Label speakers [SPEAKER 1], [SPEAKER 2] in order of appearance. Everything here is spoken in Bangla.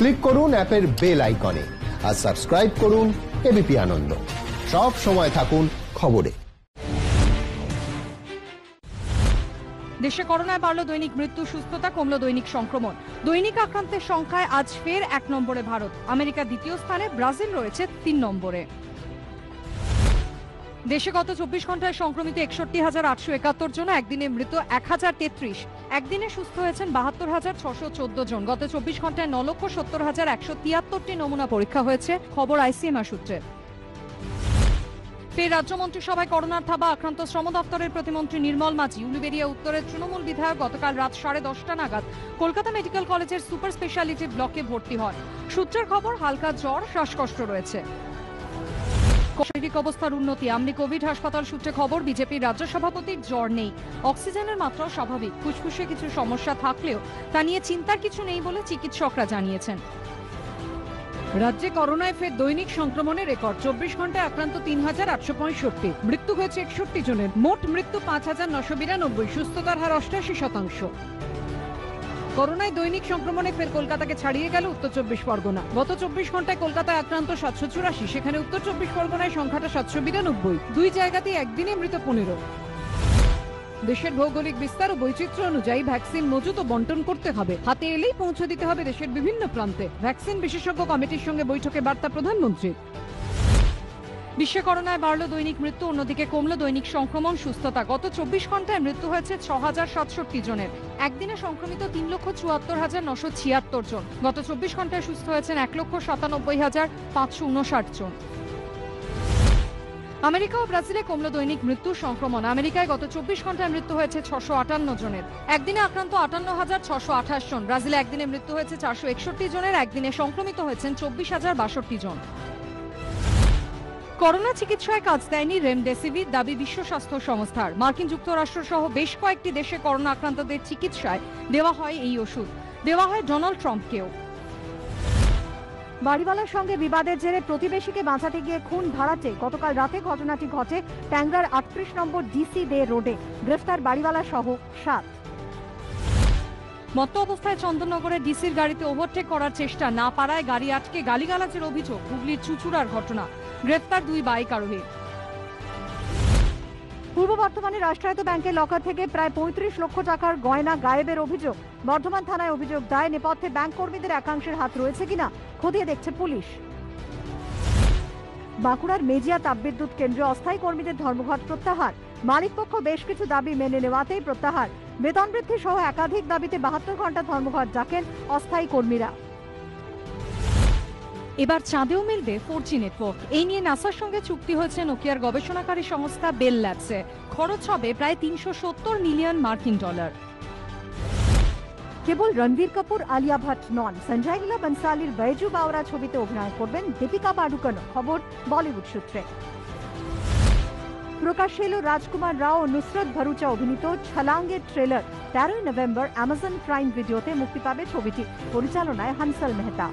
[SPEAKER 1] ক্লিক করুন অ্যাপের বেল আইকনে আর সাবস্ক্রাইব করুন এবিপি আনন্দ। সব সময় থাকুন খবরে।
[SPEAKER 2] দেশে করোনায় বাড়ল দৈনিক মৃত্যু, সুস্থতা, কমল দৈনিক সংক্রমণ। দৈনিক আক্রান্তের সংখ্যায় আজ ফের 1 নম্বরে ভারত, আমেরিকা দ্বিতীয় স্থানে, ব্রাজিল রয়েছে 3 নম্বরে। দেশে গত 24 ঘন্টায় সংক্রমিত 61,871 জন, একদিনে মৃত 1033, একদিনে সুস্থ হয়েছেন 72,614 জন। গত 24 ঘন্টায় 9,70,173টি নমুনা পরীক্ষা হয়েছে, খবর আইসিএমআর সূত্রে। ফের রাজ্য মন্ত্রিসভায় করোনার থাবা, আক্রান্ত শ্রম দপ্তরের প্রতিমন্ত্রী নির্মল মাঝি। উলুবেড়িয়া উত্তরের তৃণমূল বিধায়ক গতকাল রাত 10:30 নাগাদ কলকাতা মেডিকেল কলেজের সুপার স্পেশালিটি ব্লকে ভর্তি হন। সূত্রের খবর, হালকা জ্বর, শ্বাসকষ্ট রয়েছে। শারীরিক অবস্থার উন্নতি। আমনি কোভিড হাসপাতাল সূত্রে খবর, বিজেপির রাজ্য সভাপতির জ্বর নেই, অক্সিজেনের মাত্রাও স্বাভাবিক। ফুসফুসে কিছু সমস্যা থাকলেও তা নিয়ে চিন্তার কিছু নেই বলে চিকিৎসকরা জানিয়েছেন।
[SPEAKER 3] রাজ্যে করোনায় ফের দৈনিক সংক্রমণের রেকর্ড। 24 ঘন্টায় আক্রান্ত 3,865, মৃত্যু হয়েছে 61 জনের। মোট মৃত্যু 5,992, সুস্থতার হার 88%। করোনায় দৈনিক সংক্রমণে ফের কলকাতাকে ছাড়িয়ে গেল উত্তর 24 পরগনা। গত 24 ঘন্টায় কলকাতায় আক্রান্ত 784, সেখানে উত্তর 24 পরগনায় সংখ্যাটা 792। দুই জায়গাতেই একদিনে মৃত 15। দেশের ভৌগোলিক বিস্তার ও বৈচিত্র্য অনুযায়ী ভ্যাকসিন মজুত ও বন্টন করতে হবে, হাতে এলেই পৌঁছে দিতে হবে দেশের বিভিন্ন প্রান্তে। ভ্যাকসিন বিশেষজ্ঞ কমিটির সঙ্গে বৈঠকে বার্তা প্রধানমন্ত্রীর।
[SPEAKER 2] বিশ্বে করোনায় বাড়ল দৈনিক মৃত্যু, অন্যদিকে কমল দৈনিক সংক্রমণ, সুস্থতা। গত 24 ঘন্টায় মৃত্যু হয়েছে 6,067 জনের, একদিনে সংক্রমিত 3,74,976 জন। গত 24 ঘন্টায় সুস্থ হয়েছেন 1,97,559 জন। আমেরিকা ও ব্রাজিলে কমল দৈনিক মৃত্যু, সংক্রমণ। আমেরিকায় গত 24 ঘন্টায় মৃত্যু হয়েছে 658 জনের, একদিনে আক্রান্ত 58,628 জন। ব্রাজিলে একদিনে মৃত্যু হয়েছে 461 জনের, একদিনে সংক্রমিত হয়েছেন 24,062 জন। করোনা চিকিৎসায় কাজ দেয়নি রেমডেসিভির, দাবি বিশ্ব স্বাস্থ্য সংস্থার। মার্কিন যুক্তরাষ্ট্র সহ বেশ কয়েকটি দেশে করোনা আক্রান্তদের চিকিৎসায় দেওয়া হয় এই ওষুধ, দেওয়া হয় ডোনাল্ড ট্রাম্পকেও।
[SPEAKER 4] বাড়িওয়ালার সঙ্গে বিবাদের জেরে প্রতিবেশীকে বাঁচাতে গিয়ে খুন ভাড়াটে। গতকাল রাতে ঘটনাটি ঘটে ট্যাংরার 38 নম্বর ডিসি দে রোডে। গ্রেফতার বাড়িওয়ালা সহ 7।
[SPEAKER 2] মত্ত অবস্থায় চন্দননগরে ডিসির গাড়িতে ওভারটেক করার চেষ্টা না পারায় গাড়ি আটকে গালিগালাজের অভিযোগ। হুগলির চুচুড়ার ঘটনা, গ্রেফতার 2 বাইক আরোহী।
[SPEAKER 4] পূর্ব বর্ধমানে রাষ্ট্রায়ত্ত ব্যাংকের লকার থেকে প্রায় 35 লক্ষ টাকার গয়না গায়েবের অভিযোগ। বর্ধমান থানায় অভিযোগ দায়, নেপথ্যে ব্যাংক কর্মীদের একাংশের হাত রয়েছে কিনা খতিয়ে দেখছে পুলিশ। বাঁকুড়ার মেজিয়া তাপবিদ্যুৎ কেন্দ্রে অস্থায়ী কর্মীদের ধর্মঘট প্রত্যাহার। মালিকপক্ষ বেশ কিছু দাবি মেনে নেওয়াতেই প্রত্যাহার। বেতন বৃদ্ধি সহ একাধিক দাবিতে 72 ঘন্টা ধর্মঘট ডাকেন অস্থায়ী কর্মীরা।
[SPEAKER 2] এবার চাঁদেও মিলবে 4G নেটওয়ার্ক, এই নিয়ে নাসার সঙ্গে চুক্তি হয়েছে নোকিয়ার গবেষণাকারী সংস্থা বেল ল্যাবসে। খরচ হবে প্রায় 370 মিলিয়ন মার্কিন ডলার।
[SPEAKER 4] কেবল রণবীর কাপুর, আলিয়া ভাট নন, সঞ্জয় লীলা বনসালির বৈজু বাওরা ছবিতে অভিনয় করবেন দীপিকা পাডুকোন, খবর বলিউড সূত্রে। প্রকাশ্যে এলো রাজকুমার রাও ও নুসরত ভরুচা অভিনীত ছলাঙ্গের ট্রেলার। 13 নভেম্বর অ্যামাজন প্রাইম ভিডিওতে মুক্তি পাবে ছবিটি। পরিচালনায় হানসাল মেহতা।